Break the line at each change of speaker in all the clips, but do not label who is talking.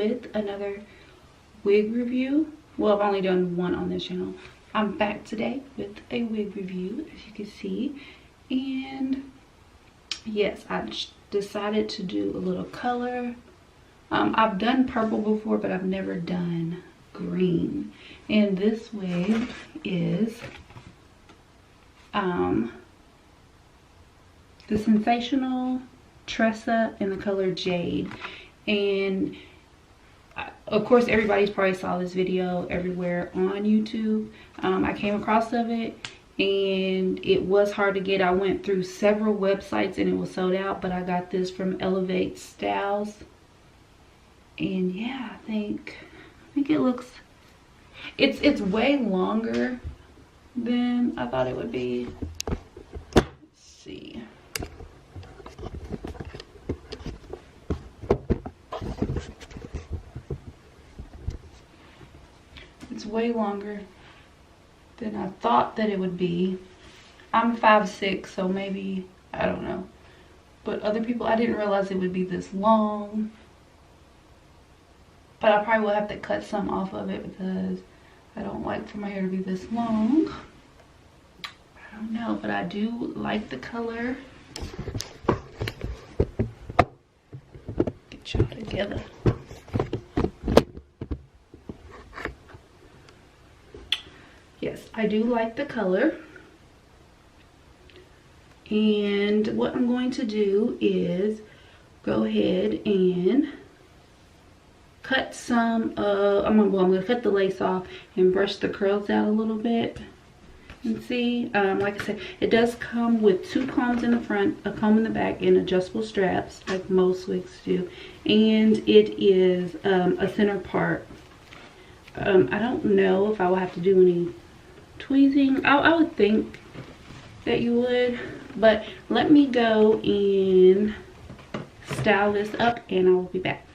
with another wig review. Well, I've only done one on this channel. I'm back today with a wig review, as you can see. And yes, I decided to do a little color. I've done purple before, but I've never done green. And this wig is the Sensational Trissa in the color Jade. And of course, everybody's probably saw this video everywhere on YouTube. I came across of it and it was hard to get. I went through several websites and it was sold out, but I got this from Elevate Styles. And yeah, I think it looks, it's way longer than I thought it would be. Let's see. It's way longer than I thought that it would be. I'm 5'6", so maybe, I don't know. But other people, I didn't realize it would be this long. But I probably will have to cut some off of it because I don't like for my hair to be this long. I don't know, but I do like the color. Get y'all together. Yes, I do like the color. And what I'm going to do is go ahead and cut some I'm gonna cut the lace off and brush the curls out a little bit. And see, like I said, it does come with 2 combs in the front, a comb in the back, and adjustable straps like most wigs do. And it is a center part. I don't know if I will have to do any tweezing. I would think that you would, but let me go and style this up and I will be back.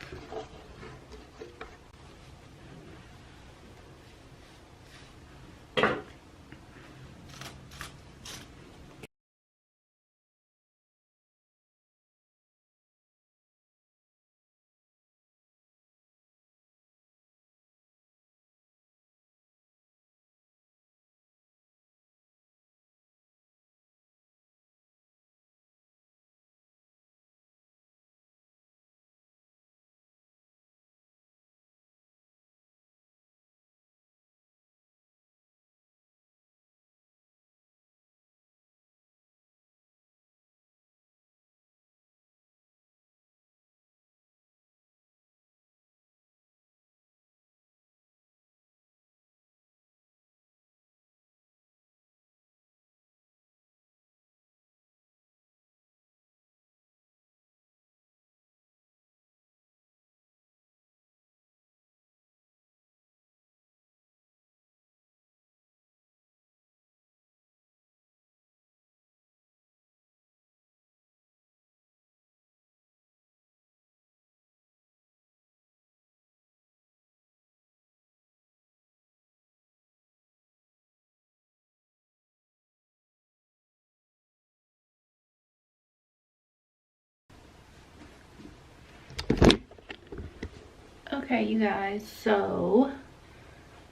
Okay, you guys, so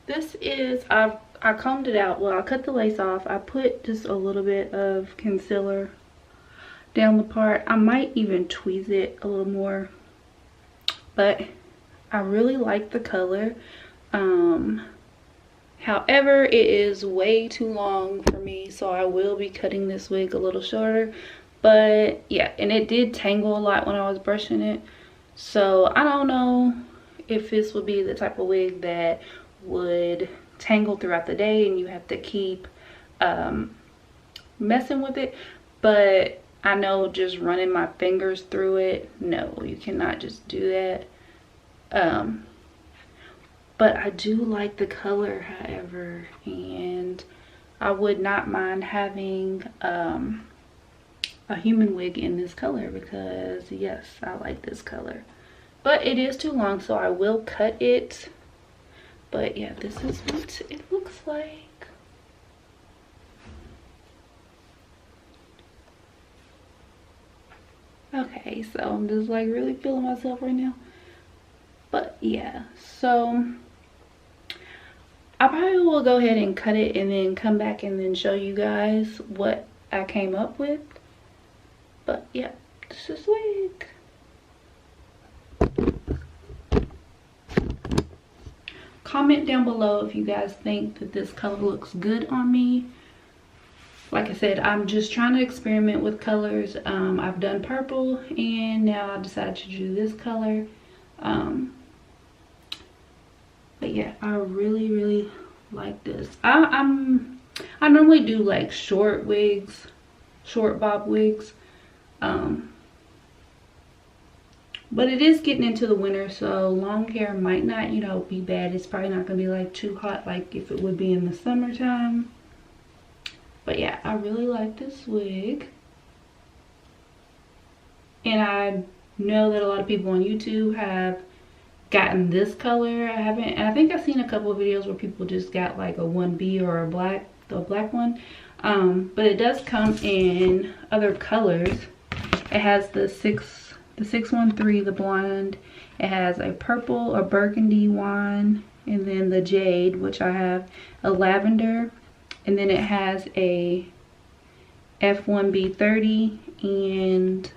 this is, I combed it out. Well, I cut the lace off. I put just a little bit of concealer down the part. I might even tweeze it a little more, but I really like the color. However, it is way too long for me, so I will be cutting this wig a little shorter. But yeah, and it did tangle a lot when I was brushing it, so I don't know if this would be the type of wig that would tangle throughout the day and you have to keep messing with it. But I know just running my fingers through it, no, you cannot just do that. But I do like the color, however, and I would not mind having a human wig in this color because yes, I like this color. But it is too long, so I will cut it. But yeah, this is what it looks like. Okay, so I'm just like really feeling myself right now. But yeah, so I probably will go ahead and cut it and then come back and then show you guys what I came up with. But yeah, this is wig. Comment down below if you guys think that this color looks good on me. Like I said, I'm just trying to experiment with colors. I've done purple and now I decided to do this color. But yeah, I really like this. I normally do like short wigs, short bob wigs. But it is getting into the winter, so long hair might not, you know, be bad. It's probably not gonna be like too hot like if it would be in the summertime. But yeah, I really like this wig. And I know that a lot of people on YouTube have gotten this color. I haven't, and I think I've seen a couple of videos where people just got like a 1B or a black, the black one. But it does come in other colors. It has the 613, the blonde. It has a purple, a burgundy one, and then the jade, which I have, a lavender, and then it has a F1B30 and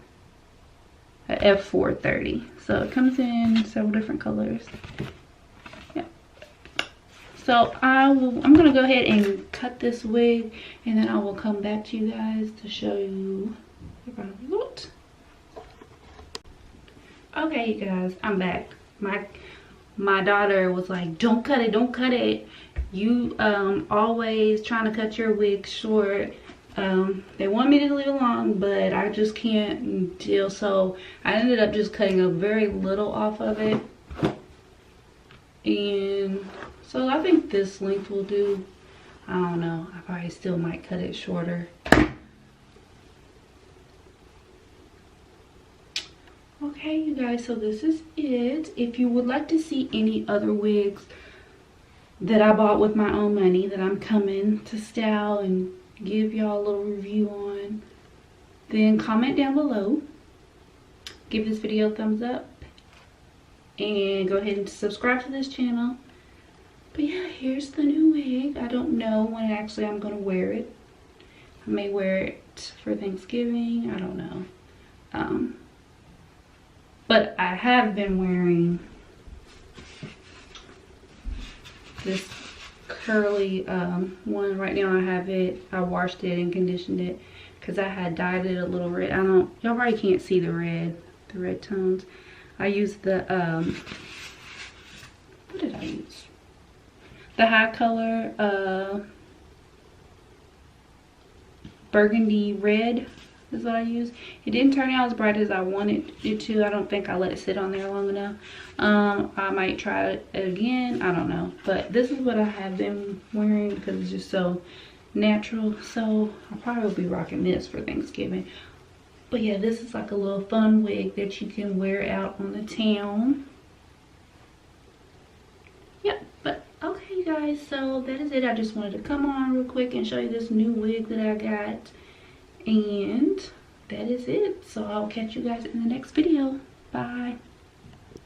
a F430. So it comes in several different colors. Yeah. So I'm gonna go ahead and cut this wig, and then I will come back to you guys to show you the final result. Okay, you guys, I'm back. My daughter was like, don't cut it, don't cut it. You always trying to cut your wig short. They want me to leave it long, but I just can't deal. So I ended up just cutting a very little off of it. And so I think this length will do. I don't know, I probably still might cut it shorter. Okay, you guys, so this is it. If you would like to see any other wigs that I bought with my own money that I'm coming to style and give y'all a little review on, then comment down below. Give this video a thumbs up and go ahead and subscribe to this channel. But yeah, here's the new wig. I don't know when actually I'm gonna wear it. I may wear it for Thanksgiving, I don't know. But I have been wearing this curly one. Right now I have it, I washed it and conditioned it because I had dyed it a little red. Y'all probably can't see the red tones. I used the what did I use? The high color burgundy red is what I used. It didn't turn out as bright as I wanted it to. I don't think I let it sit on there long enough. I might try it again, I don't know. But this is what I have been wearing because it's just so natural. So I'll probably be rocking this for Thanksgiving. But yeah, this is like a little fun wig that you can wear out on the town. Yep, but okay you guys, so that is it. I just wanted to come on real quick and show you this new wig that I got. And that is it. So I'll catch you guys in the next video. Bye.